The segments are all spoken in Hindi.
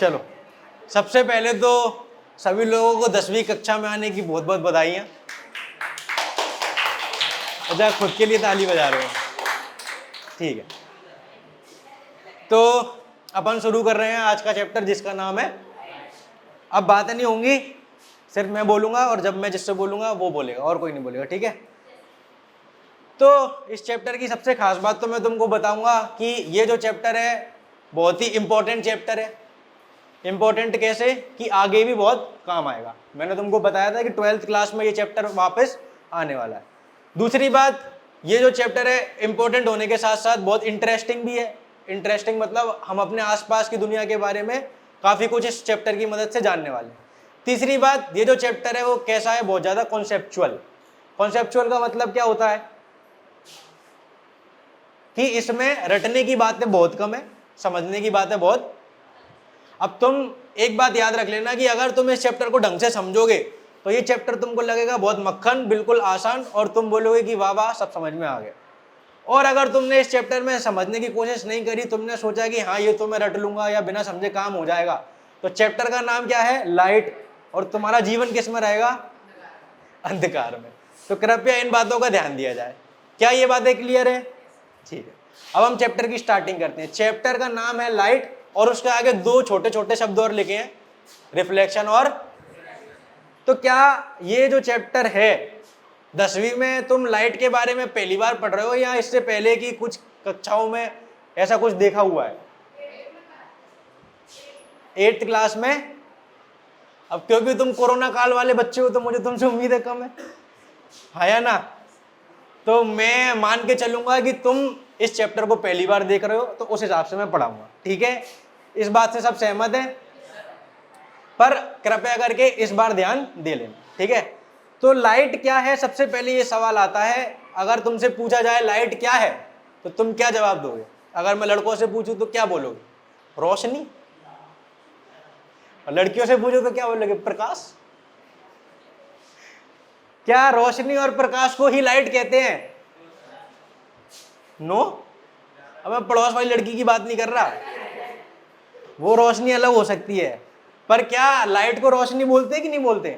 चलो, सबसे पहले तो सभी लोगों को 10वीं कक्षा में आने की बहुत बहुत बधाइयाँ। अच्छा, खुद के लिए ताली बजा रहे हो, ठीक है। तो अपन शुरू कर रहे हैं आज का चैप्टर जिसका नाम है, अब बातें नहीं होंगी, सिर्फ मैं बोलूंगा और जब मैं जिससे बोलूंगा वो बोलेगा और कोई नहीं बोलेगा, ठीक है। तो इस चैप्टर की सबसे खास बात तो मैं तुमको बताऊंगा कि ये जो चैप्टर है बहुत ही इंपॉर्टेंट चैप्टर है। इंपॉर्टेंट कैसे कि आगे भी बहुत काम आएगा। मैंने तुमको बताया था कि 12th क्लास में ये चैप्टर वापस आने वाला है। दूसरी बात, ये जो चैप्टर है इंपॉर्टेंट होने के साथ साथ बहुत इंटरेस्टिंग भी है। इंटरेस्टिंग मतलब हम अपने आसपास की दुनिया के बारे में काफ़ी कुछ इस चैप्टर की मदद से जानने वाले हैं। तीसरी बात, ये जो चैप्टर है वो कैसा है, बहुत ज़्यादा कॉन्सेप्चुअल। कॉन्सेप्चुअल का मतलब क्या होता है कि इसमें रटने की बातें बहुत कम है, समझने की बातें बहुत। अब तुम एक बात याद रख लेना कि अगर तुम इस चैप्टर को ढंग से समझोगे तो ये चैप्टर तुमको लगेगा बहुत मक्खन, बिल्कुल आसान, और तुम बोलोगे कि वाह वाह सब समझ में आ गया। और अगर तुमने इस चैप्टर में समझने की कोशिश नहीं करी, तुमने सोचा कि हाँ ये तो मैं रट लूंगा या बिना समझे काम हो जाएगा, तो चैप्टर का नाम क्या है, लाइट, और तुम्हारा जीवन किस में रहेगा, अंधकार में। तो कृपया इन बातों का ध्यान दिया जाए। क्या ये बातें क्लियर है? ठीक है, अब हम चैप्टर की स्टार्टिंग करते हैं। चैप्टर का नाम है लाइट और उसके आगे दो छोटे छोटे शब्द और लिखे हैं, रिफ्लेक्शन और। तो क्या ये जो चैप्टर है 10वीं में तुम लाइट के बारे में पहली बार पढ़ रहे हो या इससे पहले की कुछ कक्षाओं में ऐसा कुछ देखा हुआ है? 8th क्लास में। अब क्योंकि तुम कोरोना काल वाले बच्चे हो तो मुझे तुमसे उम्मीद है कम है या ना? तो मैं मान के चलूंगा कि तुम इस चैप्टर को पहली बार देख रहे हो, तो उस हिसाब से मैं पढ़ाऊंगा, ठीक है। इस बात से सब सहमत हैं? पर कृपया करके इस बार ध्यान दे लेना, ठीक है। तो लाइट क्या है, सबसे पहले ये सवाल आता है। अगर तुमसे पूछा जाए लाइट क्या है तो तुम क्या जवाब दोगे? अगर मैं लड़कों से पूछूं तो क्या बोलोगे? रोशनी। और लड़कियों से पूछो तो क्या बोलोगे? प्रकाश। क्या रोशनी और प्रकाश को ही लाइट कहते हैं? नो। अब मैं पड़ोस वाली लड़की की बात नहीं कर रहा, वो रोशनी अलग हो सकती है, पर क्या लाइट को रोशनी बोलते हैं कि नहीं बोलते?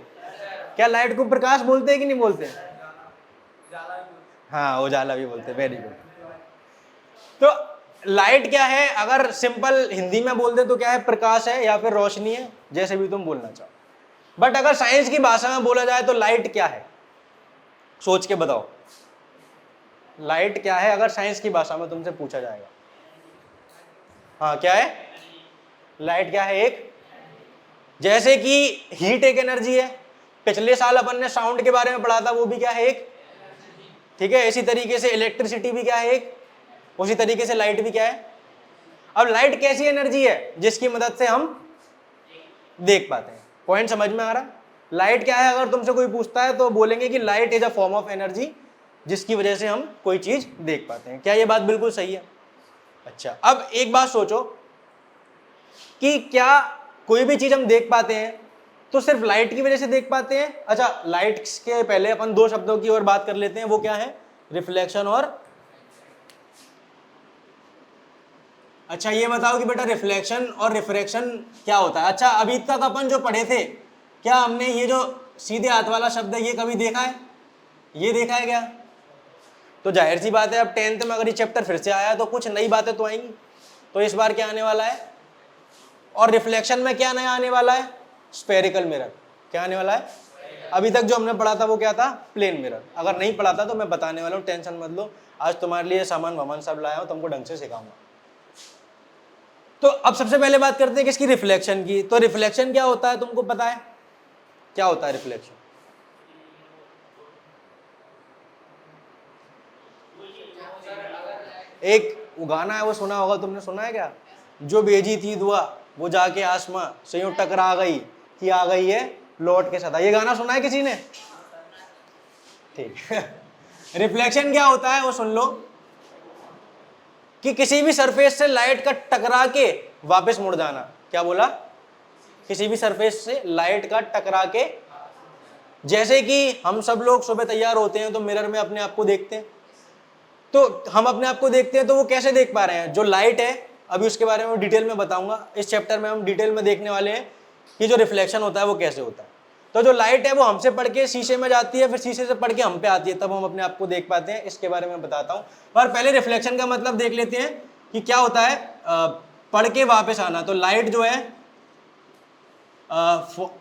क्या लाइट को प्रकाश बोलते हैं कि नहीं बोलते? हाँ, उजाला भी बोलते हैं, वेरी गुड। तो लाइट क्या है, अगर सिंपल हिंदी में बोल दे तो क्या है, प्रकाश है या फिर रोशनी है, जैसे भी तुम बोलना चाहो। बट अगर साइंस की भाषा में बोला जाए तो लाइट क्या है, सोच के बताओ। लाइट क्या है अगर साइंस की भाषा में तुमसे पूछा जाएगा? हाँ, क्या है लाइट? क्या है? एक, जैसे कि हीट एक एनर्जी है, पिछले साल अपन ने साउंड के बारे में पढ़ा था, वो भी क्या है, एक, ठीक है। इसी तरीके से इलेक्ट्रिसिटी भी क्या है, एक। उसी तरीके से लाइट भी क्या है। अब लाइट कैसी एनर्जी है जिसकी मदद से हम देख पाते हैं? पॉइंट समझ में आ रहा? लाइट क्या है अगर तुमसे कोई पूछता है तो बोलेंगे कि light is a form of energy जिसकी वजह से हम कोई चीज देख पाते हैं। क्या ये बात बिल्कुल सही है? अच्छा, अब एक बात सोचो कि क्या कोई भी चीज हम देख पाते हैं तो सिर्फ लाइट की वजह से देख पाते हैं? अच्छा, लाइट के पहले अपन दो शब्दों की और बात कर लेते हैं, वो क्या है, रिफ्लेक्शन और। अच्छा, ये बताओ कि बेटा रिफ्लेक्शन और रिफ्रैक्शन क्या होता है? अच्छा, अभी तक अपन जो पढ़े थे, क्या हमने ये जो सीधे हाथ वाला शब्द है ये कभी देखा है? ये देखा है क्या? तो जाहिर सी बात है, अब 10th में अगर ये चैप्टर फिर से आया तो कुछ नई बातें तो आएंगी। तो इस बार क्या आने वाला है? और रिफ्लेक्शन में क्या नया आने वाला है? Spherical mirror. क्या आने वाला है? अभी तक जो हमने पढ़ा था वो क्या था? Plane mirror. अगर नहीं पढ़ा था तो मैं बताने वाला हूँ, टेंशन मत लो। आज तुम्हारे लिए सामान वामान सब लाया हूँ, तुमको ढंग से सिखाऊंगा। तो अब सबसे पहले बात करते हैं किसकी? रिफ्लेक्शन की। तो रिफ्लेक्शन क्या होता है, तुमको पता है क्या होता है रिफ्लेक्शन? एक गाना है, वो सुना होगा तुमने, सुना है क्या? जो भेजी थी दुआ वो जाके आसमां से यूं टकरा गई कि आ गई है लौट के सदा। ये गाना सुना है किसी ने? ठीक। रिफ्लेक्शन क्या होता है वो सुन लो, कि किसी भी सरफेस से लाइट का टकरा के वापस मुड़ जाना। क्या बोला? किसी भी सरफेस से लाइट का टकरा के। जैसे कि हम सब लोग सुबह तैयार होते हैं तो मिरर में अपने आप को देखते हैं, तो हम अपने आप को देखते हैं तो वो कैसे देख पा रहे हैं? जो लाइट है अभी उसके बारे में डिटेल में बताऊंगा। इस चैप्टर में हम डिटेल में देखने वाले हैं कि जो रिफ्लेक्शन होता है वो कैसे होता है। तो जो लाइट है वो हमसे पढ़ के शीशे में जाती है, फिर शीशे से पढ़ के हम पे आती है, तब हम अपने आप को देख पाते हैं। इसके बारे में बताता हूँ, पर पहले रिफ्लेक्शन का मतलब देख लेते हैं कि क्या होता है। पढ़ के वापस आना, तो लाइट जो है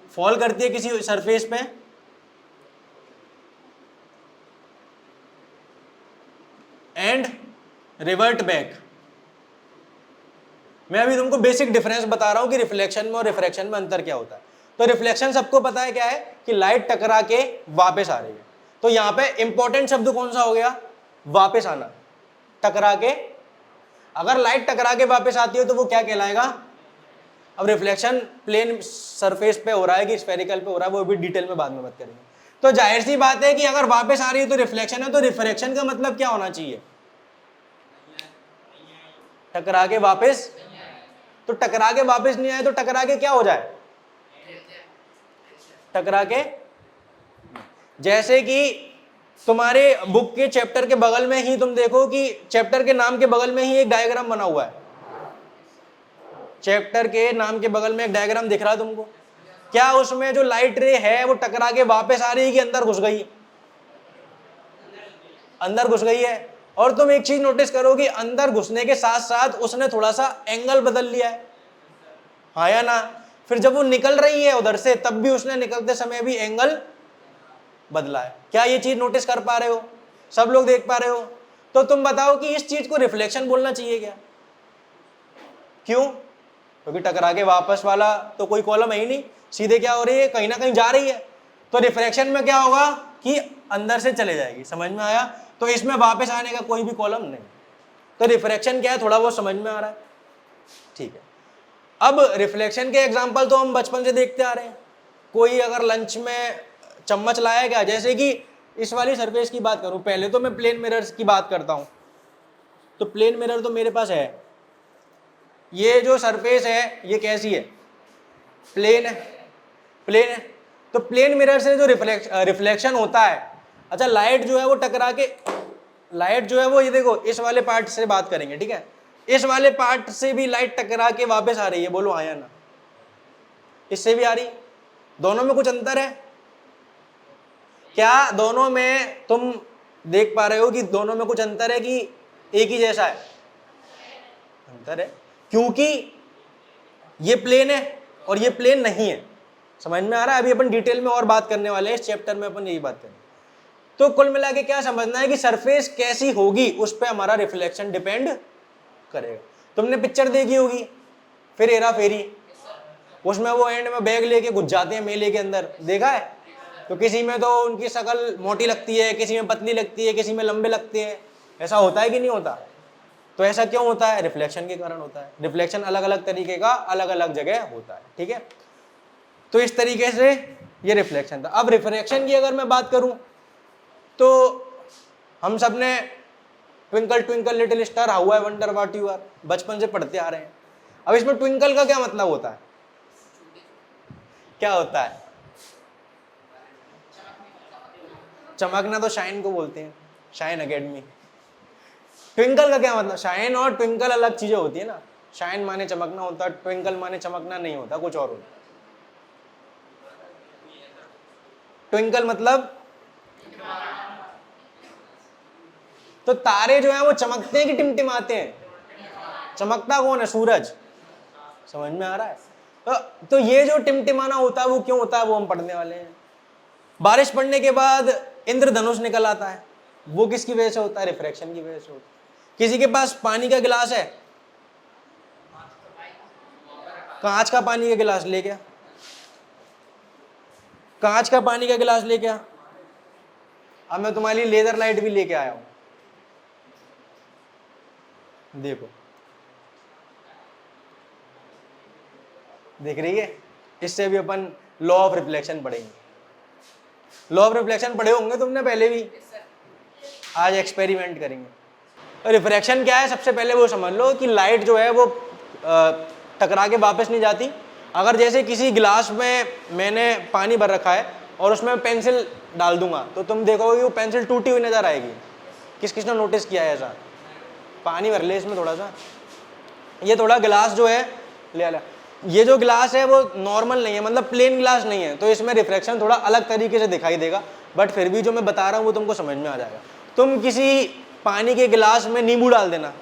फॉल करती है किसी सरफेस पे, एंड रिवर्ट बैक। मैं अभी तुमको बेसिक डिफरेंस बता रहा हूं कि रिफ्लेक्शन में और रिफ्रैक्शन में अंतर क्या होता है। तो रिफ्लेक्शन सबको पता है क्या है, कि लाइट टकरा के वापस आ रही है। तो यहां पे इंपॉर्टेंट शब्द कौन सा हो गया, वापस आना, टकरा के। अगर लाइट टकरा के वापस आती है तो वो क्या कहलाएगा। अब रिफ्लेक्शन प्लेन सरफेस पे हो रहा है कि स्फेरिकल पे हो रहा है, वो भी डिटेल में बाद में बात करेंगे। तो जाहिर सी बात है कि अगर वापस आ रही है तो रिफ्लेक्शन है, तो रिफ्रैक्शन का मतलब क्या होना चाहिए, टकरा के वापस। तो टकरा के वापस नहीं आए तो टकरा के क्या हो जाए, टकरा के। जैसे कि तुम्हारे बुक के चैप्टर के बगल में ही तुम देखो कि चैप्टर के नाम के बगल में ही एक डायग्राम बना हुआ है। चैप्टर के नाम के बगल में एक डायग्राम दिख रहा है तुमको, क्या उसमें जो लाइट रे है वो टकरा के वापस आ रही है कि अंदर घुस गई, अंदर घुस गई है। और तुम एक चीज नोटिस करो कि अंदर घुसने के साथ साथ उसने थोड़ा सा एंगल बदल लिया है, हाँ या ना। फिर जब वो निकल रही है उधर से, तब भी उसने निकलते समय भी एंगल बदला है। क्या ये चीज नोटिस कर पा रहे हो, सब लोग देख पा रहे हो। तो तुम बताओ कि इस चीज को रिफ्लेक्शन बोलना चाहिए क्या, क्यों, क्योंकि टकरा के वापस वाला तो कोई कॉलम है ही नहीं, सीधे क्या हो रही है, कहीं ना कहीं जा रही है। तो रिफ्रैक्शन में क्या होगा कि अंदर से चले जाएगी, समझ में आया। तो इसमें वापस आने का कोई भी कॉलम नहीं। तो रिफ्रैक्शन क्या है, थोड़ा बहुत समझ में आ रहा है, ठीक है। अब रिफ्लेक्शन के एग्जांपल तो हम बचपन से देखते आ रहे हैं। कोई अगर लंच में चम्मच लाया गया, जैसे कि इस वाली सरफेस की बात करूं, पहले तो मैं प्लेन मिरर्स की बात करता हूं। तो प्लेन मिरर तो मेरे पास है, ये जो सरफेस है ये कैसी है, प्लेन है, प्लेन है। तो प्लेन मिरर से जो रिफ्लेक्शन होता है, अच्छा लाइट जो है वो टकरा के, लाइट जो है वो ये देखो इस वाले पार्ट से बात करेंगे, ठीक है। इस वाले पार्ट से भी लाइट टकरा के वापस आ रही है, बोलो हाँ या ना। इससे भी आ रही, दोनों में कुछ अंतर है क्या, दोनों में तुम देख पा रहे हो कि दोनों में कुछ अंतर है कि एक ही जैसा है, अंतर है, क्योंकि ये प्लेन है और ये प्लेन नहीं है। समझ में आ रहा है। अभी अपन डिटेल में और बात करने वाले हैं, इस चैप्टर में अपन यही बात करेंगे। तो कुल मिला के क्या समझना है कि सरफेस कैसी होगी उस पर हमारा रिफ्लेक्शन डिपेंड करेगा। तुमने पिक्चर देखी होगी फिर हेरा फेरी, उसमें वो एंड में बैग लेके घुस जाते हैं मेले के अंदर, देखा है। तो किसी में तो उनकी शक्ल मोटी लगती है, किसी में पतली लगती है, किसी में लंबे लगते हैं, ऐसा होता है कि नहीं होता। तो ऐसा क्यों होता है, रिफ्लेक्शन के कारण होता है। रिफ्लेक्शन अलग अलग तरीके का अलग अलग जगह होता है, ठीक है। तो इस तरीके से ये रिफ्लेक्शन था। अब रिफ्रैक्शन की अगर मैं बात करूं तो हम सब ने twinkle twinkle little star how I wonder what you are बचपन से पढ़ते आ रहे हैं। अब इसमें ट्विंकल का क्या मतलब होता है, क्या होता है, चमकना तो शाइन को बोलते हैं, शाइन एकेडमी। ट्विंकल का क्या मतलब, शाइन और ट्विंकल अलग चीजें होती है ना। शाइन माने चमकना होता है, ट्विंकल माने चमकना नहीं होता, कुछ और होता है। ट्विंकल मतलब तो तारे जो है वो चमकते हैं कि टिमटिमाते हैं, चमकता कौन है, सूरज। समझ में आ रहा है। तो ये जो टिमटिमाना होता है वो क्यों होता है, वो हम पढ़ने वाले हैं। बारिश पड़ने के बाद इंद्रधनुष निकल आता है, वो किसकी वजह से होता है, रिफ्रैक्शन की वजह से होता है। किसी के पास पानी का गिलास है, कांच का पानी का गिलास ले गया, कांच का पानी का गिलास ले गया। अब मैं तुम्हारे लिए लेजर लाइट भी लेके आया हूं, देखो देख रही है। इससे भी अपन लॉ ऑफ रिफ्लेक्शन पढ़ेंगे। लॉ ऑफ रिफ्लेक्शन पढ़े होंगे तुमने पहले भी, आज एक्सपेरिमेंट करेंगे। रिफ्रैक्शन क्या है, सबसे पहले वो समझ लो कि लाइट जो है वो टकरा के वापस नहीं जाती। अगर जैसे किसी गिलास में मैंने पानी भर रखा है और उसमें पेंसिल डाल दूंगा तो तुम देखोगे वो पेंसिल टूटी हुई नजर आएगी। किस किसने नोटिस किया है ऐसा, पानी भर ले इसमें थोड़ा सा, ये थोड़ा ग्लास जो है ले आया, ये जो ग्लास है वो नॉर्मल नहीं है, मतलब प्लेन ग्लास नहीं है, तो इसमें रिफ्लेक्शन थोड़ा अलग तरीके से दिखाई देगा, बट फिर भी जो मैं बता रहा हूँ वो तुमको समझ में आ जाएगा। तुम किसी पानी के गिलास में नींबू डाल देना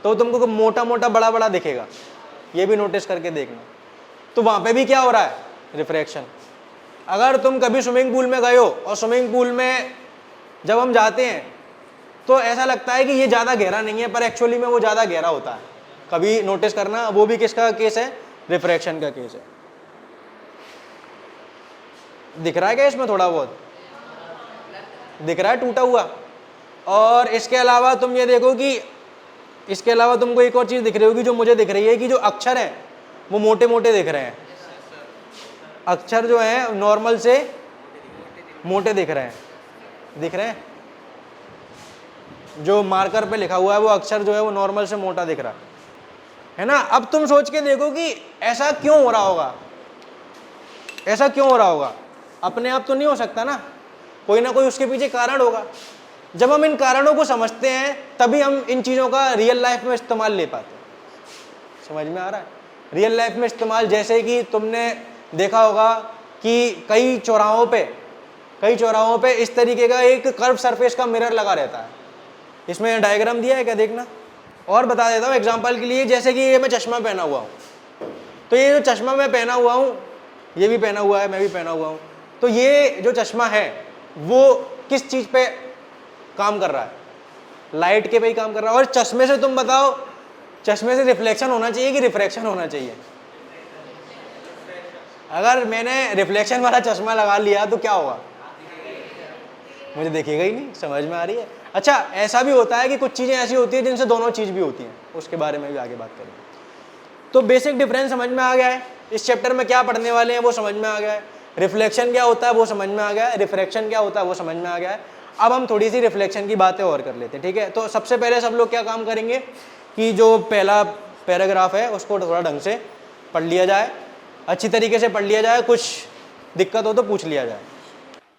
तो तुमको मोटा मोटा बड़ा बड़ा दिखेगा, ये भी नोटिस करके देखना। तो वहाँ पे भी क्या हो रहा है, रिफ्रैक्शन। अगर तुम कभी स्विमिंग पूल में गए हो और स्विमिंग पूल में जब हम जाते हैं तो ऐसा लगता है कि ये ज़्यादा गहरा नहीं है, पर एक्चुअली में वो ज़्यादा गहरा होता है। कभी नोटिस करना, वो भी किसका केस है, रिफ्रैक्शन का केस है। दिख रहा है क्या इसमें, थोड़ा बहुत दिख रहा है टूटा हुआ। और इसके अलावा तुम ये देखो कि इसके अलावा तुमको एक और चीज़ दिख रही होगी जो मुझे दिख रही है कि जो अक्षर हैं वो मोटे मोटे दिख रहे हैं। अक्षर जो है नॉर्मल से मोटे दिख रहे हैं, दिख रहे हैं। जो मार्कर पे लिखा हुआ है वो अक्षर जो है वो नॉर्मल से मोटा दिख रहा है ना। अब तुम सोच के देखो कि ऐसा क्यों हो रहा होगा, ऐसा क्यों हो रहा होगा। अपने आप तो नहीं हो सकता ना, कोई ना कोई उसके पीछे कारण होगा। जब हम इन कारणों को समझते हैं तभी हम इन चीज़ों का रियल लाइफ में इस्तेमाल ले पाते हैं। समझ में आ रहा है, रियल लाइफ में इस्तेमाल। जैसे कि तुमने देखा होगा कि कई चौराहों पे इस तरीके का एक कर्व सरफेस का मिरर लगा रहता है। इसमें डायग्राम दिया है क्या, देखना। और बता देता हूँ एग्जांपल के लिए, जैसे कि ये मैं चश्मा पहना हुआ हूँ, तो ये जो चश्मा मैं पहना हुआ हूँ, ये भी पहना हुआ है, मैं भी पहना हुआ हूँ, तो ये जो चश्मा है वो किस चीज़ पे काम कर रहा है, लाइट के पे ही काम कर रहा है। और चश्मे से तुम बताओ, चश्मे से रिफ्लेक्शन होना चाहिए कि रिफ्रैक्शन होना चाहिए। अगर मैंने रिफ्लेक्शन वाला चश्मा लगा लिया तो क्या होगा, मुझे दिखेगा ही नहीं। समझ में आ रही है। अच्छा, ऐसा भी होता है कि कुछ चीज़ें ऐसी होती है जिनसे दोनों चीज़ भी होती हैं, उसके बारे में भी आगे बात करेंगे। तो बेसिक डिफरेंस समझ में आ गया है। इस चैप्टर में क्या पढ़ने वाले हैं वो समझ में आ गया है। रिफ्लेक्शन क्या होता है वो समझ में आ गया है, रिफ्रैक्शन क्या होता है वो समझ में आ गया है। अब हम थोड़ी सी रिफ्लेक्शन की बातें और कर लेते हैं, ठीक है। तो सबसे पहले सब लोग क्या काम करेंगे कि जो पहला पैराग्राफ है उसको थोड़ा ढंग से पढ़ लिया जाए, अच्छी तरीके से पढ़ लिया जाए, कुछ दिक्कत हो तो पूछ लिया जाए।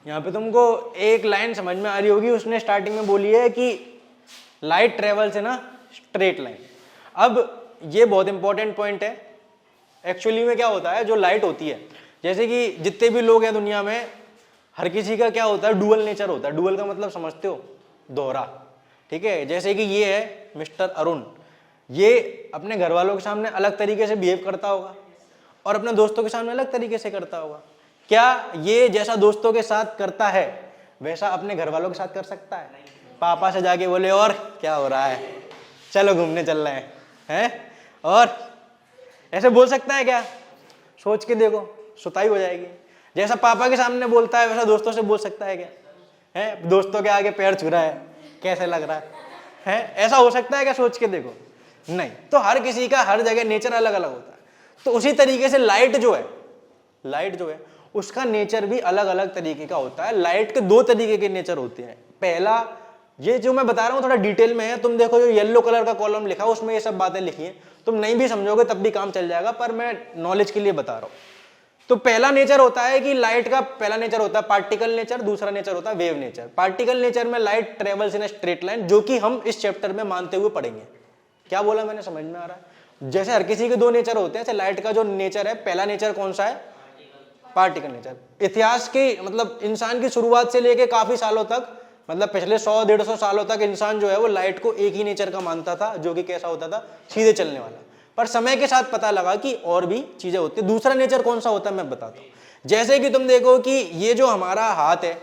यहाँ पे तुमको एक लाइन समझ में आ रही होगी, उसने स्टार्टिंग में बोली है कि light travels in a straight line. अब ये बहुत इंपॉर्टेंट पॉइंट है। एक्चुअली में क्या होता है, जो लाइट होती है, जैसे कि जितने भी लोग हैं दुनिया में, हर किसी का क्या होता है, डुअल नेचर होता है। डुअल का मतलब समझते हो, दोहरा, ठीक है। जैसे कि ये है मिस्टर अरुण, ये अपने घर वालों के सामने अलग तरीके से बिहेव करता होगा और अपने दोस्तों के सामने अलग तरीके से करता होगा। क्या ये जैसा दोस्तों के साथ करता है वैसा अपने घर वालों के साथ कर सकता है? पापा से जाके बोले और क्या हो रहा है, चलो घूमने चल रहे हैं, और ऐसे बोल सकता है क्या? सोच के देखो, सुताई हो जाएगी। जैसा पापा के सामने बोलता है वैसा दोस्तों से बोल सकता है क्या? है, दोस्तों के आगे पैर छू रहा है, कैसे लग रहा है? ऐसा हो सकता है क्या? सोच के देखो, नहीं। तो हर किसी का हर जगह नेचर अलग अलग होता है। तो उसी तरीके से लाइट जो है उसका नेचर भी अलग अलग तरीके का होता है। लाइट के दो तरीके के नेचर होते हैं। पहला, ये जो मैं बता रहा हूँ थोड़ा डिटेल में है, तुम देखो जो येलो कलर का कॉलम लिखा है उसमें ये सब बातें लिखी हैं, तुम नहीं भी समझोगे तब भी काम चल जाएगा, पर मैं नॉलेज के लिए बता रहा हूँ। तो पहला नेचर होता है कि लाइट का पहला नेचर होता है पार्टिकल नेचर, दूसरा नेचर होता है वेव नेचर। पार्टिकल नेचर में light travels in a straight line, जो कि हम इस चैप्टर में मानते हुए पढ़ेंगे। क्या बोला मैंने, समझ में आ रहा है? जैसे हर किसी के दो नेचर होते हैं, ऐसे लाइट का जो नेचर है, पहला नेचर कौन सा है? Particle nature. इतिहास की मतलब इंसान की शुरुआत से लेके काफी सालों तक, मतलब पिछले 100-150 सालों तक इंसान जो है वो लाइट को एक ही नेचर का मानता था, जो कि कैसा होता था, सीधे चलने वाला। पर समय के साथ पता लगा कि और भी चीजें होती है। दूसरा नेचर कौन सा होता है मैं बताता हूँ। जैसे कि तुम देखो कि ये जो हमारा हाथ है,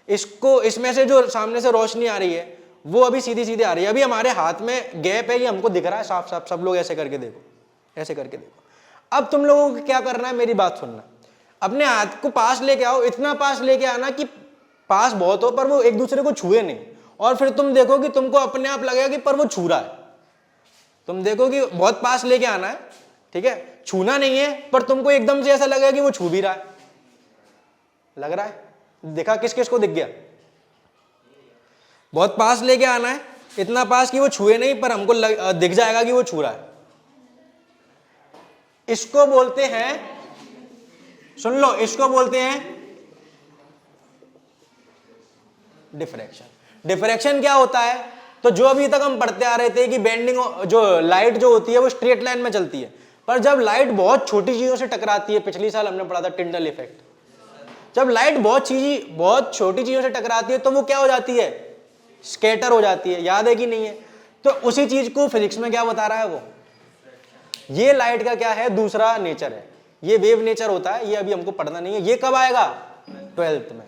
इसको, इसमें से जो सामने से रोशनी आ रही है वो अभी सीधी सीधी आ रही है। अभी हमारे हाथ में गैप है, ये हमको दिख रहा है साफ साफ। सब लोग ऐसे करके देखो, ऐसे करके देखो। अब तुम लोगों को क्या करना है, मेरी बात सुनना। अपने हाथ को पास लेके आओ, इतना पास लेके आना कि पास बहुत हो पर वो एक दूसरे को छुए नहीं, और फिर तुम देखो कि तुमको अपने आप लगेगा कि पर वो छू रहा है। तुम देखो कि बहुत पास लेके आना है, ठीक है, छूना नहीं है, पर तुमको एकदम से ऐसा लगेगा कि वो छू भी रहा है। लग रहा है? देखा किस किस को दिख गया? बहुत पास लेके आना है, इतना पास कि वो छुए नहीं, पर हमको दिख जाएगा कि वो छू रहा है। इसको बोलते हैं, सुन लो, इसको बोलते हैं डिफ्रैक्शन। डिफ्रैक्शन क्या होता है? तो जो अभी तक हम पढ़ते आ रहे थे कि बेंडिंग जो लाइट जो होती है वो स्ट्रेट लाइन में चलती है, पर जब लाइट बहुत छोटी चीजों से टकराती है, पिछली साल हमने पढ़ा था टिंडल इफेक्ट, जब लाइट बहुत छोटी चीजों से टकराती है तो वो क्या हो जाती है, स्कैटर हो जाती है। याद है कि नहीं है? तो उसी चीज को फिजिक्स में क्या बता रहा है वो, ये लाइट का क्या है, दूसरा नेचर है, ये वेव नेचर होता है, ये अभी हमको पढ़ना नहीं है, ये कब आएगा, 12th में।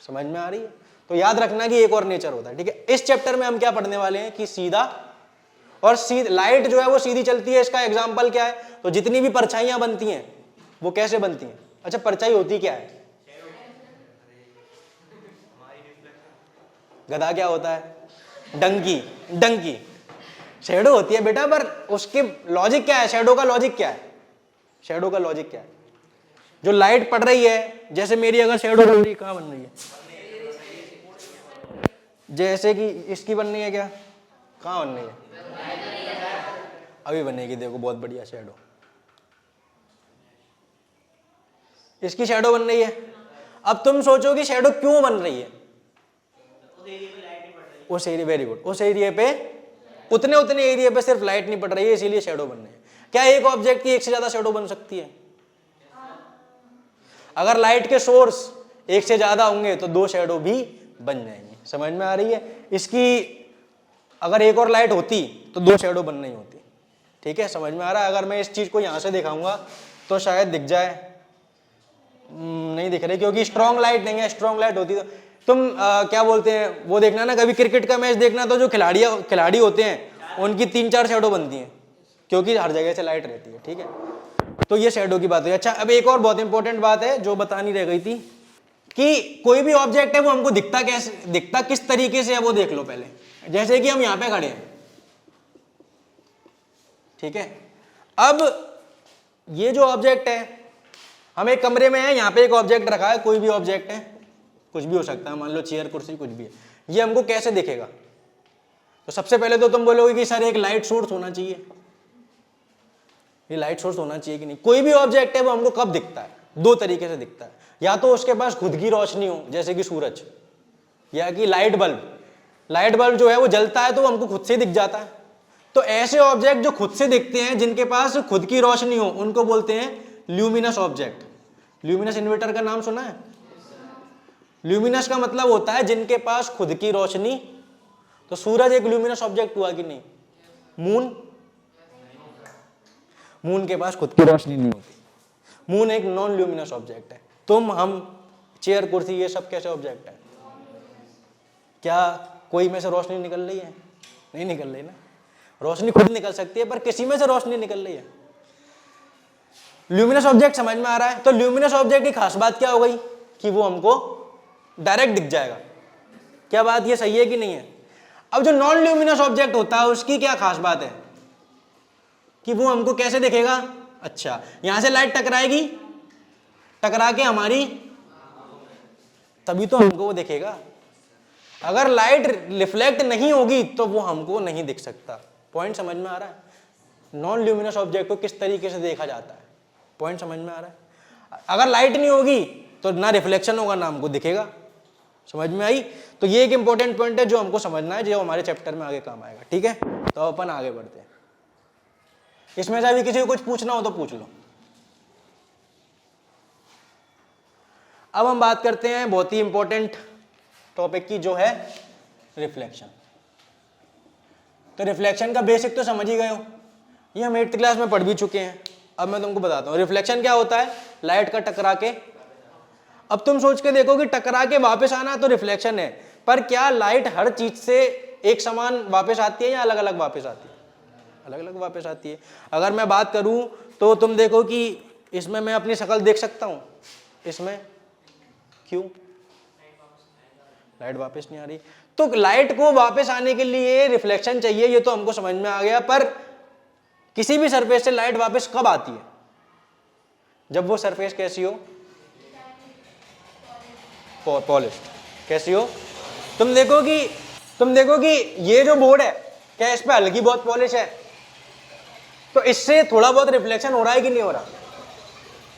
समझ में आ रही है? तो याद रखना कि एक और नेचर होता है, ठीक है। इस चैप्टर में हम क्या पढ़ने वाले हैं कि सीधा और लाइट जो है वो सीधी चलती है, इसका एग्जाम्पल क्या है, तो जितनी भी परछाइयां बनती हैं वो कैसे बनती हैं। अच्छा, परछाई होती क्या है, गधा क्या होता है, डंकी शैडो होती है बेटा, पर उसके लॉजिक क्या है, शैडो का लॉजिक क्या है, शैडो का लॉजिक क्या है, जो लाइट पड़ रही है, जैसे मेरी अगर शैडो बन रही है, कहां बन रही है, जैसे कि इसकी बन रही है, क्या कहां बन रही है, अभी बनेगी, देखो बहुत बढ़िया शैडो, इसकी शैडो बन रही है। अब तुम सोचो कि शैडो क्यों बन रही है, उस एरिया, वेरी गुड, उस एरिया पे उतने एरिया पे सिर्फ लाइट नहीं पड़ रही है, इसीलिए शैडो बन रही है। क्या एक ऑब्जेक्ट की एक से ज्यादा शैडो बन सकती है? अगर लाइट के सोर्स एक से ज्यादा होंगे तो दो शैडो भी बन जाएंगे। समझ में आ रही है? इसकी अगर एक और लाइट होती तो दो शैडो बन नहीं होती, ठीक है, समझ में आ रहा है? अगर मैं इस चीज को यहां से दिखाऊंगा तो शायद दिख जाए, नहीं दिख रही क्योंकि स्ट्रॉन्ग लाइट नहीं है, स्ट्रॉन्ग लाइट होती तो तुम क्या बोलते हैं वो देखना ना, कभी क्रिकेट का मैच देखना, तो जो खिलाड़ी होते हैं उनकी 3-4 शैडो बनती हैं क्योंकि हर जगह से लाइट रहती है, ठीक है। तो ये शैडो की बात है। अच्छा, अब एक और बहुत इंपॉर्टेंट बात है जो बतानी रह गई थी कि कोई भी ऑब्जेक्ट है वो हमको दिखता किस तरीके से है, वो देख लो पहले। जैसे कि हम यहां पे खड़े हैं, ठीक है, अब ये जो ऑब्जेक्ट है, हम एक कमरे में है, यहां पे एक ऑब्जेक्ट रखा है, कोई भी ऑब्जेक्ट है, कुछ भी हो सकता है, मान लो चेयर, कुर्सी, कुछ भी है, ये हमको कैसे दिखेगा? तो सबसे पहले तो तुम बोलोगे कि सर एक लाइट सोर्स होना चाहिए, ये लाइट सोर्स होना चाहिए कि नहीं? कोई भी ऑब्जेक्ट है वो हमको कब दिखता है, दो तरीके से दिखता है, या तो उसके पास खुद की रोशनी हो जैसे कि सूरज, या कि लाइट बल्ब जो है वो जलता है तो वो हमको खुद से दिख जाता है। तो ऐसे ऑब्जेक्ट जो खुद से दिखते हैं, जिनके पास खुद की रोशनी हो, उनको बोलते हैं ल्यूमिनस ऑब्जेक्ट। ल्यूमिनस इन्वर्टर का नाम सुना है? ल्यूमिनस का मतलब होता है जिनके पास खुद की रोशनी। तो सूरज एक ल्यूमिनस ऑब्जेक्ट हुआ कि नहीं? मून के पास खुद की रोशनी नहीं होती, मून एक नॉन ल्यूमिनस ऑब्जेक्ट है। हम चेयर, कुर्सी, ये सब कैसे ऑब्जेक्ट है? क्या कोई में से रोशनी निकल रही है? नहीं निकल रही ना, रोशनी खुद निकल सकती है पर किसी में से रोशनी निकल रही है। ल्यूमिनस ऑब्जेक्ट समझ में आ रहा है? तो ल्यूमिनस ऑब्जेक्ट की खास बात क्या हो गई कि वो हमको डायरेक्ट दिख जाएगा। क्या बात ये सही है कि नहीं है? अब जो नॉन ल्यूमिनस ऑब्जेक्ट होता है उसकी क्या खास बात है कि वो हमको कैसे दिखेगा? अच्छा, यहां से लाइट टकराएगी, टकरा के हमारी, तभी तो हमको वो दिखेगा। अगर लाइट रिफ्लेक्ट नहीं होगी तो वो हमको नहीं दिख सकता। पॉइंट समझ में आ रहा है? नॉन ल्यूमिनस ऑब्जेक्ट को किस तरीके से देखा जाता है, पॉइंट समझ में आ रहा है? अगर लाइट नहीं होगी तो ना रिफ्लेक्शन होगा ना हमको दिखेगा। समझ में आई? तो ये एक इंपॉर्टेंट पॉइंट है जो हमको समझना है, जो हमारे चैप्टर में आगे काम आएगा, ठीक है। तो अपन आगे बढ़ते हैं। इसमें से अभी किसी को कुछ पूछना हो तो पूछ लो। अब हम बात करते हैं बहुत ही इंपॉर्टेंट टॉपिक की, जो है रिफ्लेक्शन। तो रिफ्लेक्शन का बेसिक तो समझ ही गए हो, ये हम 8th क्लास में पढ़ भी चुके हैं। अब मैं तुमको बताता हूँ रिफ्लेक्शन क्या होता है। लाइट का टकरा के, अब तुम सोच के देखो कि टकरा के वापस आना तो रिफ्लेक्शन है, पर क्या लाइट हर चीज से एक समान वापस आती है या अलग अलग वापस आती है? अलग अलग वापस आती है। अगर मैं बात करूं तो तुम देखो कि इसमें मैं अपनी शक्ल देख सकता हूं, इसमें क्यों? लाइट वापस नहीं आ रही। तो लाइट को वापस आने के लिए रिफ्लेक्शन चाहिए, ये तो हमको समझ में आ गया। पर किसी भी सरफेस से लाइट वापस कब आती है? जब वो सरफेस कैसी हो? पॉलिश्ड। कैसी हो? तुम देखो कि ये जो बोर्ड है, क्या इस पे हल्की बहुत पॉलिश है? तो इससे थोड़ा बहुत रिफ्लेक्शन हो रहा है कि नहीं हो रहा?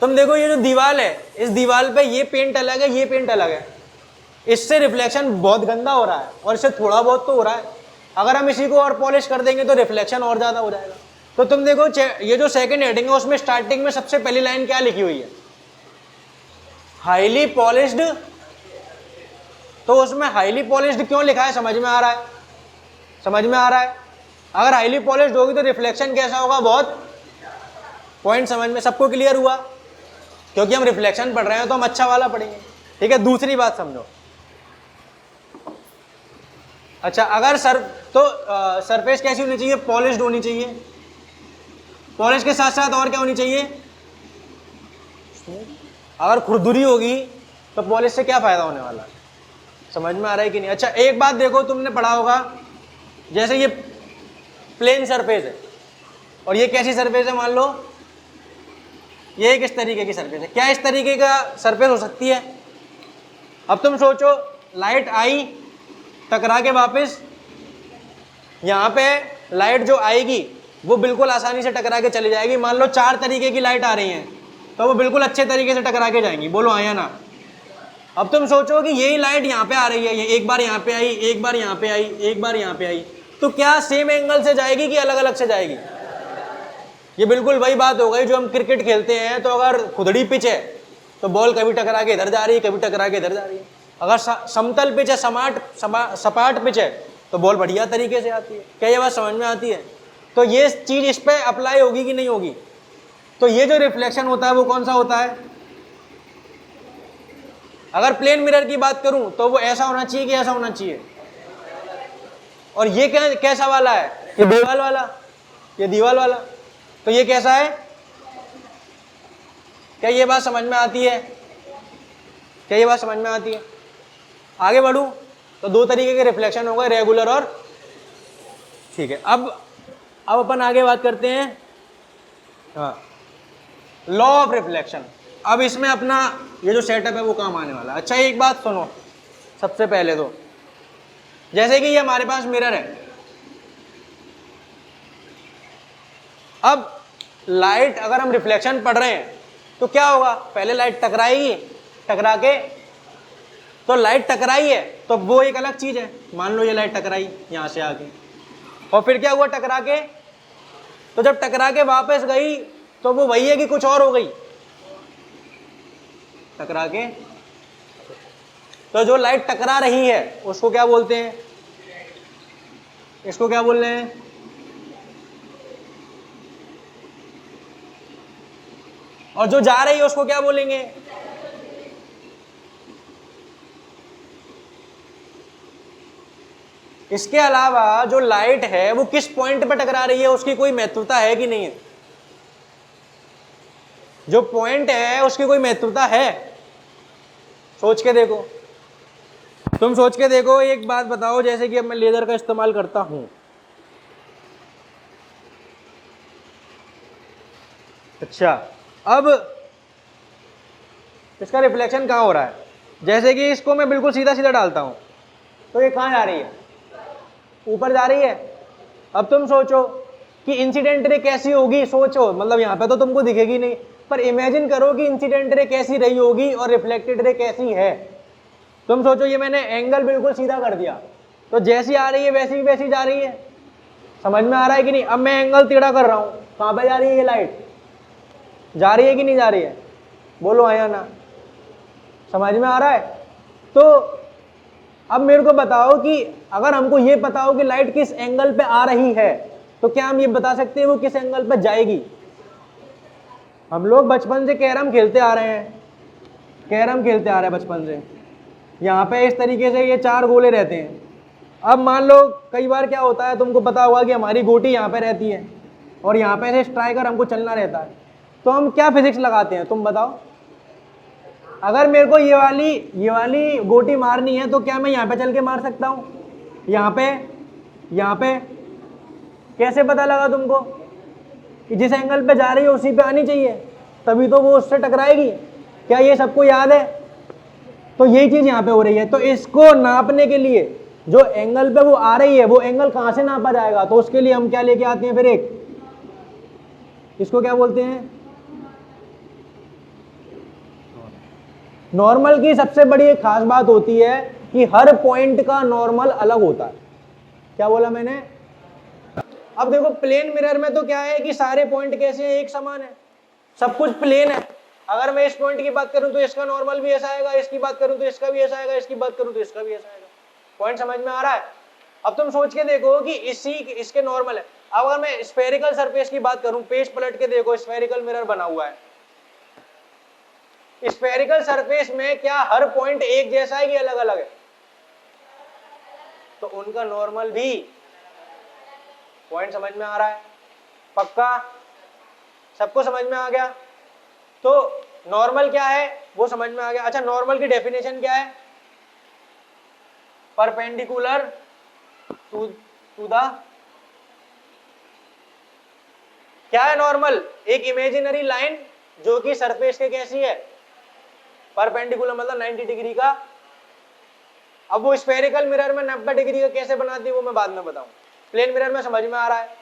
तुम देखो ये जो दीवार है, इस दीवार पे ये पेंट अलग है, ये पेंट अलग है, इससे रिफ्लेक्शन बहुत गंदा हो रहा है और इससे थोड़ा बहुत तो हो रहा है। अगर हम इसी को और पॉलिश कर देंगे तो रिफ्लेक्शन और ज्यादा हो जाएगा। तो तुम देखो ये जो सेकंड हेडिंग है उसमें स्टार्टिंग में सबसे पहली लाइन क्या लिखी हुई है, हाईली पॉलिश्ड। तो उसमें हाईली पॉलिश्ड क्यों लिखा है, समझ में आ रहा है, समझ में आ रहा है। अगर हाईली पॉलिश्ड होगी तो रिफ्लेक्शन कैसा होगा, बहुत, पॉइंट समझ में सबको क्लियर हुआ, क्योंकि हम रिफ्लेक्शन पढ़ रहे हैं तो हम अच्छा वाला पढ़ेंगे। ठीक है, दूसरी बात समझो। अच्छा, अगर सरफेस कैसी होनी चाहिए, पॉलिश्ड होनी चाहिए। पॉलिश के साथ साथ और क्या होनी चाहिए, अगर खुरदुरी होगी तो पॉलिश से क्या फायदा होने वाला है, समझ में आ रहा है कि नहीं। अच्छा, एक बात देखो, तुमने पढ़ा होगा, जैसे ये प्लेन सरफेस है और ये कैसी सरफेस है, मान लो ये एक इस तरीके की सरफेस है। क्या इस तरीके का सरफेस हो सकती है? अब तुम सोचो, लाइट आई, टकरा के वापस यहाँ पे लाइट जो आएगी वो बिल्कुल आसानी से टकरा के चली जाएगी। मान लो 4 तरीके की लाइट आ रही हैं तो वो बिल्कुल अच्छे तरीके से टकरा के जाएंगी, बोलो हाँ या ना। अब तुम सोचो कि यही लाइट यहाँ पे आ रही है, ये एक बार यहाँ पे आई, एक बार यहाँ पे आई, एक बार यहाँ पे आई, तो क्या सेम एंगल से जाएगी कि अलग अलग से जाएगी? ये बिल्कुल वही बात हो गई जो हम क्रिकेट खेलते हैं, तो अगर खुदड़ी पिच है तो बॉल कभी टकरा के इधर जा रही है, कभी टकरा के इधर जा रही है। अगर समतल पिच है, सपाट पिच है, तो बॉल बढ़िया तरीके से आती है। क्या ये बात समझ में आती है? तो ये चीज इस पे अप्लाई होगी कि नहीं होगी? तो ये जो रिफ्लेक्शन होता है वो कौन सा होता है? अगर प्लेन मिरर की बात करूं तो वो ऐसा होना चाहिए कि ऐसा होना चाहिए? और ये कैसा वाला है? ये दीवाल वाला, ये दीवाल वाला। तो ये कैसा है? क्या ये बात समझ में आती है? क्या ये बात समझ में आती है? आगे बढ़ूं तो 2 तरीके के रिफ्लेक्शन होगा, रेगुलर और, ठीक है। अब अपन आगे बात करते हैं, हाँ, लॉ ऑफ रिफ्लेक्शन। अब इसमें अपना ये जो सेटअप है वो काम आने वाला है। अच्छा, एक बात सुनो, सबसे पहले तो जैसे कि ये हमारे पास मिरर है, अब लाइट अगर हम रिफ्लेक्शन पढ़ रहे हैं तो क्या होगा, पहले लाइट टकराएगी, टकरा के, तो लाइट टकराई है तो वो एक अलग चीज है। मान लो ये लाइट टकराई यहां से आके, और फिर क्या हुआ टकरा के, तो जब टकरा के वापस गई तो वो वही है कि कुछ और हो गई, टकरा के। तो जो लाइट टकरा रही है उसको क्या बोलते हैं, इसको क्या बोल रहे हैं, और जो जा रही है उसको क्या बोलेंगे? इसके अलावा जो लाइट है वो किस पॉइंट पर टकरा रही है उसकी कोई महत्वता है कि नहीं है? जो पॉइंट है उसकी कोई महत्वता है? सोच के देखो, तुम सोच के देखो। एक बात बताओ, जैसे कि अब मैं लेजर का इस्तेमाल करता हूं, अच्छा, अब इसका रिफ्लेक्शन कहां हो रहा है? जैसे कि इसको मैं बिल्कुल सीधा सीधा डालता हूं तो ये कहां जा रही है? ऊपर जा रही है। अब तुम सोचो कि इंसिडेंट रे कैसी होगी, सोचो, मतलब यहाँ पे तो तुमको दिखेगी नहीं, पर इमेजिन करो कि इंसिडेंट रे कैसी रही होगी और रिफ्लेक्टेड रे कैसी है। तुम सोचो, ये मैंने एंगल बिल्कुल सीधा कर दिया तो जैसी आ रही है वैसी जा रही है, समझ में आ रहा है कि नहीं? अब मैं एंगल टेढ़ा कर रहा हूं, कहां पे जा रही है ये लाइट? जा रही है कि नहीं जा रही है? बोलो हाँ या ना, समझ में आ रहा है? तो अब मेरे को बताओ कि अगर हमको ये पता हो कि लाइट किस एंगल पे आ रही है तो क्या हम ये बता सकते हैं वो किस एंगल पे जाएगी? हम लोग बचपन से कैरम खेलते आ रहे हैं, कैरम खेलते आ रहे हैं बचपन से। यहाँ पे इस तरीके से ये 4 गोले रहते हैं। अब मान लो कई बार क्या होता है, तुमको पता होगा कि हमारी गोटी यहाँ पे रहती है और यहाँ पे से स्ट्राइकर हमको चलना रहता है, तो हम क्या फिजिक्स लगाते हैं, तुम बताओ? अगर मेरे को ये वाली गोटी मारनी है तो क्या मैं यहाँ पे चल के मार सकता हूँ? यहाँ पे कैसे पता लगा तुमको कि जिस एंगल पे जा रही है उसी पे आनी चाहिए, तभी तो वो उससे टकराएगी। क्या ये सबको याद है? तो यही चीज यहाँ पे हो रही है। तो इसको नापने के लिए जो एंगल पे वो आ रही है वो एंगल कहाँ से नापा जाएगा? तो उसके लिए हम क्या लेके आते हैं फिर, एक, इसको क्या बोलते हैं, नॉर्मल की सबसे बड़ी एक खास बात होती है कि हर पॉइंट का नॉर्मल अलग होता है। क्या बोला मैंने? अब देखो प्लेन मिरर में तो क्या है कि सारे पॉइंट कैसे हैं, एक समान है, सब कुछ प्लेन है। अगर मैं इस पॉइंट की बात करूं तो इसका नॉर्मल भी ऐसा आएगा, इसकी बात करूं तो इसका भी ऐसा आएगा, इसकी बात करूं तो इसका भी ऐसा आएगा। पॉइंट समझ में आ रहा है? अब तुम सोच के देखो कि इसके नॉर्मल है। अब अगर मैं स्फेरिकल सरफेस की बात करूं, पेज पलट के देखो, स्फेरिकल मिरर बना हुआ है। स्फेरिकल सरफेस में क्या हर पॉइंट एक जैसा है कि अलग अलग है? तो उनका नॉर्मल भी, पॉइंट समझ में आ रहा है? पक्का सबको समझ में आ गया? तो नॉर्मल क्या है वो समझ में आ गया। अच्छा, नॉर्मल की डेफिनेशन क्या है? परपेंडिकुलर टू द, क्या है नॉर्मल? एक इमेजिनरी लाइन जो कि सरफेस के कैसी है, परपेंडिकुलर, मतलब 90 डिग्री का। अब वो स्फेरिकल मिरर में 90 डिग्री का कैसे बनाती है वो मैं बाद में बताऊं। प्लेन मिरर में समझ में आ रहा है?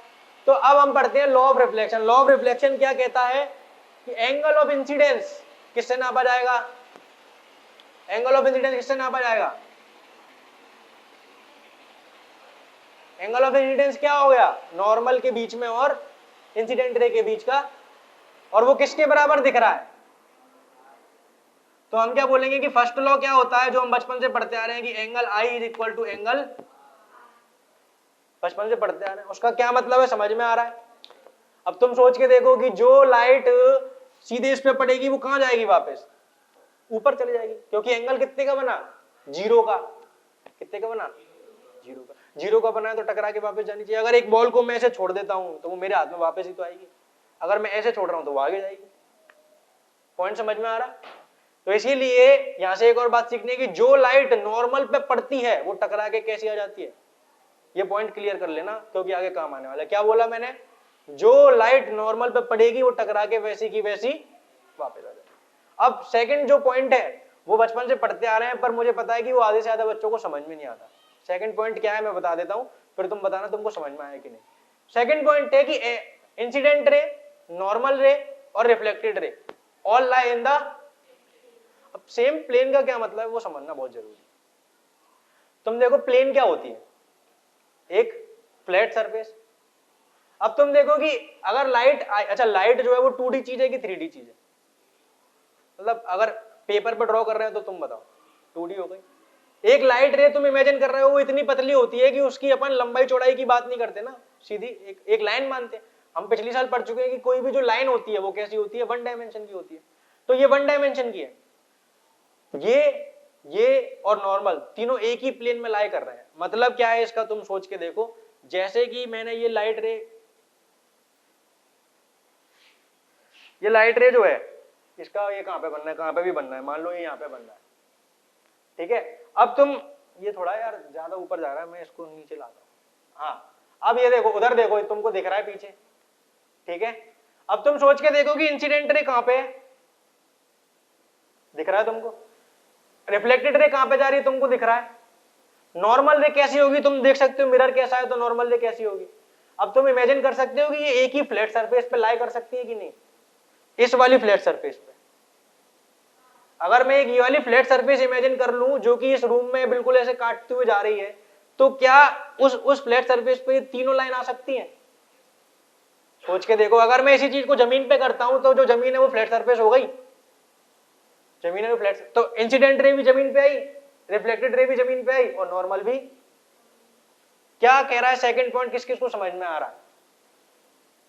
तो अब हम पढ़ते हैं law of reflection. Law of reflection क्या कहता है कि एंगल ऑफ इंसिडेंस किससे नापा जाएगा? एंगल ऑफ इंसिडेंस किससे नापा जाएगा? एंगल ऑफ इंसिडेंस क्या हो गया? नॉर्मल के बीच में और इंसिडेंट रे के बीच का, और वो किसके बराबर दिख रहा है? तो हम क्या बोलेंगे कि फर्स्ट लॉ क्या होता है जो हम बचपन से पढ़ते आ रहे हैं कि angle I is equal to angle, बचपन से पढ़ते आ रहे हैं, उसका क्या मतलब है समझ में आ रहा है? अब तुम सोच के देखो कि जो लाइट सीधे इस पे पड़ेगी वो कहां जाएगी? वापस ऊपर चली जाएगी, क्योंकि एंगल कितने का बना? जीरो का। कितने का बना? जीरो का। जीरो का बना है तो टकरा के वापस जानी चाहिए। अगर एक बॉल को मैं ऐसे छोड़ देता हूं तो वो मेरे हाथ में वापस ही तो आएगी, अगर मैं ऐसे छोड़ रहा हूं तो वो आगे जाएगी। पॉइंट समझ में आ रहा है? तो इसीलिए यहां से एक और बात सीखने की, जो लाइट नॉर्मल पे पड़ती है वो टकरा के कैसी आ जाती है, ये पॉइंट क्लियर कर लेना क्योंकि आगे काम आने वाला है। क्या बोला मैंने? जो लाइट नॉर्मल पे पड़ेगी वो टकरा के वैसी की वैसी वापस आ जाएगी। अब सेकंड जो पॉइंट है वो बचपन से पढ़ते आ रहे हैं, पर मुझे पता है कि वो आधे से ज्यादा बच्चों को समझ में नहीं आता। सेकंड पॉइंट क्या है मैं बता देता हूं, फिर तुम बताना तुमको समझ में आया कि नहीं। सेकंड पॉइंट है कि इंसिडेंट रे, नॉर्मल रे और reflected ray all lie in the, अब सेम प्लेन का क्या मतलब है वो समझना बहुत जरूरी है। तुम देखो प्लेन क्या होती है? एक फ्लैट सरफेस। अब तुम देखो कि अगर लाइट, अच्छा लाइट जो है वो 2D चीज है कि 3D चीज है? मतलब अगर पेपर पर ड्रॉ कर रहे हो तो तुम बताओ, 2D हो गई। एक लाइट रे तुम इमेजिन कर रहे हो वो इतनी पतली होती है कि उसकी अपन लंबाई चौड़ाई की बात नहीं करते ना, सीधी एक लाइन मानते हैं। हम पिछले साल पढ़ चुके हैं कि कोई भी जो लाइन होती है वो कैसी होती है? 1 डायमेंशन की होती है। तो ये 1 डायमेंशन की है। ये और नॉर्मल तीनों एक ही प्लेन में लाई कर रहे हैं। मतलब क्या है इसका तुम सोच के देखो, जैसे कि मैंने ये लाइट रे जो है इसका ये कहां पे बनना है, कहां पे भी बनना है, मान लो ये यहां पे बनना है, ठीक है। अब तुम, ये थोड़ा यार ज्यादा ऊपर जा रहा है, मैं इसको नीचे लाता हूं। हाँ, अब ये देखो, उधर देखो, तुमको दिख रहा है पीछे, ठीक है। अब तुम सोच के देखो कि इंसिडेंट रे कहां पे है, दिख रहा है तुमको? रिफ्लेक्टेड रे कहां पे जा रही है, तुमको दिख रहा है? नॉर्मल रे कैसी होगी तुम देख सकते हो, मिरर कैसा है तो नॉर्मल रे कैसी होगी। अब तुम इमेजिन कर सकते हो कि ये एक ही फ्लैट सरफेस पे लाई कर सकती है कि नहीं, इस वाली फ्लैट सरफेस पे। अगर मैं एक ये वाली फ्लैट सरफेस इमेजिन कर लूं जो कि इस रूम में बिल्कुल ऐसे काटते हुए जा रही है, तो क्या उस फ्लैट सरफेस पे तीनों लाइन आ सकती हैं? सोच के देखो। अगर मैं इसी चीज को जमीन पे करता हूं तो जो जमीन है वो फ्लैट सरफेस हो गई, जमीन है वो फ्लैट। तो इंसिडेंट रे भी जमीन पे आई, रिफ्लेक्टेड रे भी जमीन पे आई और नॉर्मल भी। क्या कह रहा है सेकंड पॉइंट, किस किस को समझ में आ रहा है?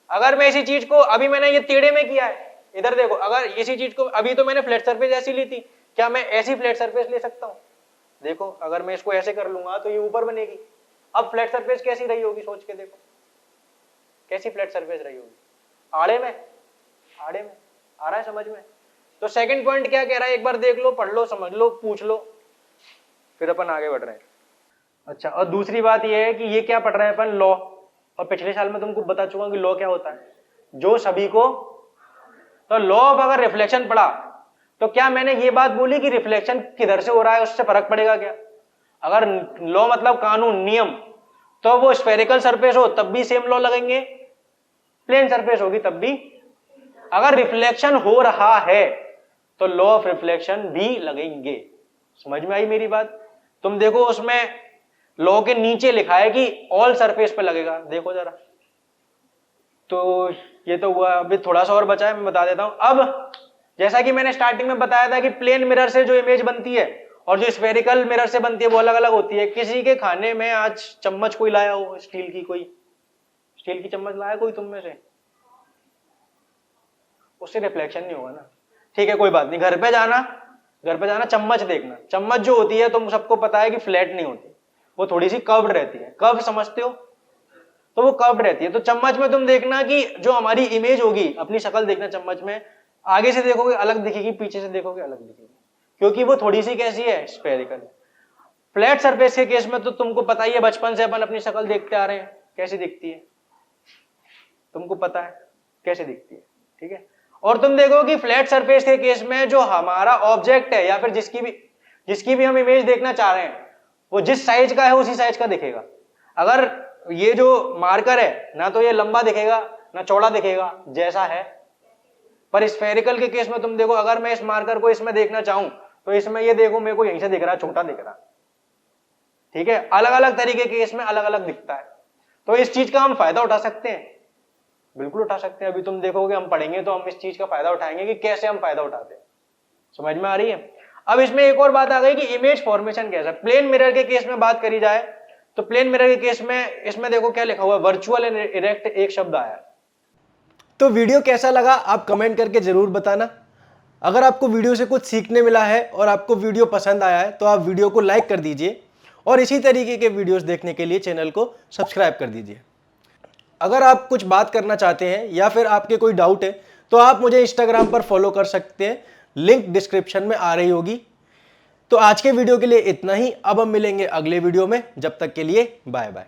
अगर मैं इसी चीज को, अभी मैंने ये टेढ़े में किया है, इधर देखो, अगर इसी चीज को, अभी तो मैंने फ्लैट सरफेस ऐसी ली थी, क्या मैं ऐसी फ्लैट सरफेस ले सकता हूं? देखो अगर मैं इसको ऐसे कर लूंगा तो ये ऊपर बनेगी। अब फ्लैट सरफेस कैसी रही होगी, सोच के देखो, कैसी फ्लैट सरफेस रही होगी? आड़े में, आड़े में। आ रहा है समझ में? तो सेकंड पॉइंट क्या कह रहा है, एक बार देख लो, पढ़ लो, समझ लो, पूछ लो, फिर अपन आगे बढ़ रहे हैं। अच्छा, और दूसरी बात यह है कि ये क्या पढ़ रहे हैं अपन, लॉ। और पिछले साल में तुमको बता चुका कि लॉ क्या होता है, जो सभी को, तो लॉ ऑफ अगर रिफ्लेक्शन पढ़ा तो क्या मैंने ये बात बोली कि रिफ्लेक्शन किधर से हो रहा है उससे फर्क पड़ेगा क्या? अगर लॉ मतलब कानून, नियम, तो वो स्फेरिकल सरफेस हो तब भी सेम लॉ लगेंगे, प्लेन सरफेस होगी तब भी। अगर रिफ्लेक्शन हो रहा है तो लॉ ऑफ रिफ्लेक्शन भी लगेंगे। समझ में आई मेरी बात? तुम देखो उसमें लॉ के नीचे लिखा है कि ऑल सरफेस पे लगेगा, देखो जरा। तो ये तो हुआ, अभी थोड़ा सा और बचा है, मैं बता देता हूं। अब जैसा कि मैंने स्टार्टिंग में बताया था कि प्लेन मिरर से जो इमेज बनती है और जो स्फेरिकल मिरर से बनती है वो अलग अलग होती है। किसी के खाने में आज चम्मच कोई लाया हो, स्टील की, कोई स्टील की चम्मच लाया कोई तुम में से, उससे रिफ्लेक्शन नहीं होगा ना। ठीक है, कोई बात नहीं। घर पे जाना चम्मच देखना। चम्मच जो होती है तुम सबको पता है कि फ्लैट नहीं होती, वो थोड़ी सी कर्व्ड रहती है। कर्व समझते हो? तो वो कर्व्ड रहती है। तो चम्मच में तुम देखना कि जो हमारी इमेज होगी, अपनी शक्ल देखना चम्मच में, आगे से देखोगे अलग दिखेगी, पीछे से देखोगे अलग दिखेगी, क्योंकि वो थोड़ी सी कैसी है, स्फेरिकल। फ्लैट सरफेस के केस में तो तुमको पता ही है, बचपन से अपन अपनी शक्ल देखते आ रहे हैं, कैसी दिखती है, तुमको पता है कैसे दिखती है। ठीक है, और तुम देखो कि फ्लैट सरफेस के केस में जो हमारा ऑब्जेक्ट है या फिर जिसकी भी हम इमेज देखना चाह रहे हैं, वो जिस साइज का है उसी साइज का दिखेगा। अगर ये जो मार्कर है, ना तो ये लंबा दिखेगा ना चौड़ा दिखेगा, जैसा है। पर स्फेरिकल के केस में तुम देखो, अगर मैं इस मार्कर को इसमें देखना चाहूं तो इसमें ये देखो, मेरे को यहीं से दिख रहा है, छोटा दिख रहा है। ठीक है, अलग अलग तरीके के केस में अलग अलग दिखता है। तो इस चीज का हम फायदा उठा सकते हैं, बिल्कुल उठा सकते हैं। अभी तुम देखोगे, हम पढ़ेंगे तो हम इस चीज का फायदा उठाएंगे कि कैसे हम फायदा उठाते हैं। समझ में आ रही है? अब इसमें एक और बात आ गई कि इमेज फॉर्मेशन कैसा। प्लेन मिरर के केस में बात करी जाए तो प्लेन मिरर के केस में इसमें देखो क्या लिखा हुआ है, वर्चुअल एंड इरेक्ट एक शब्द आया है। तो वीडियो कैसा लगा आप कमेंट करके जरूर बताना। अगर आपको वीडियो से कुछ सीखने मिला है और आपको वीडियो पसंद आया है तो आप वीडियो को लाइक कर दीजिए और इसी तरीके के वीडियोस देखने के लिए चैनल को सब्सक्राइब कर दीजिए। अगर आप कुछ बात करना चाहते हैं या फिर आपके कोई डाउट है तो आप मुझे इंस्टाग्राम पर फॉलो कर सकते हैं, लिंक डिस्क्रिप्शन में आ रही होगी। तो आज के वीडियो के लिए इतना ही। अब हम मिलेंगे अगले वीडियो में, जब तक के लिए बाय बाय।